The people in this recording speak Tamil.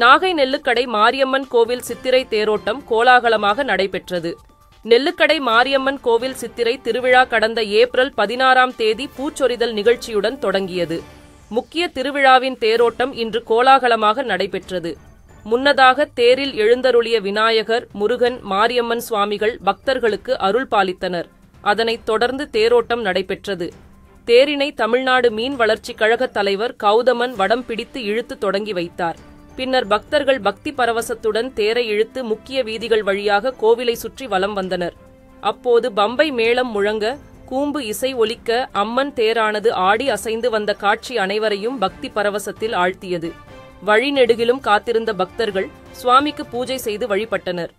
நாகை நெல்லுக்கடை மாரியம்மன் கோவில் சித்திரை தேரோட்டம் கோலாகலமாக நடைபெற்றது. நெல்லுக்கடை மாரியம்மன் கோவில் சித்திரை திருவிழா கடந்த ஏப்ரல் 16ஆம் தேதி பூச்சொரிதல் நிகழ்ச்சியுடன் தொடங்கியது. முக்கிய திருவிழாவின் தேரோட்டம் இன்று கோலாகலமாக நடைபெற்றது. முன்னதாக தேரில் எழுந்தருளிய விநாயகர், முருகன், மாரியம்மன் சுவாமிகள் பக்தர்களுக்கு அருள் பாலித்தனர். அதனைத் தொடர்ந்து தேரோட்டம் நடைபெற்றது. தேரினை தமிழ்நாடு மீன் வளர்ச்சிக் கழக தலைவர் கௌதமன் வடம் பிடித்து இழுத்து தொடங்கி வைத்தார். பின்னர் பக்தர்கள் பக்தி பரவசத்துடன் தேரை இழுத்து முக்கிய வீதிகள் வழியாக கோவிலை சுற்றி வலம் வந்தனர். அப்போது பம்பை மேளம் முழங்க, கூம்பு இசை ஒலிக்க அம்மன் தேரானது ஆடி அசைந்து வந்த காட்சி அனைவரையும் பக்தி பரவசத்தில் ஆழ்த்தியது. வழிநெடுகிலும் காத்திருந்த பக்தர்கள் சுவாமிக்கு பூஜை செய்து வழிபட்டனர்.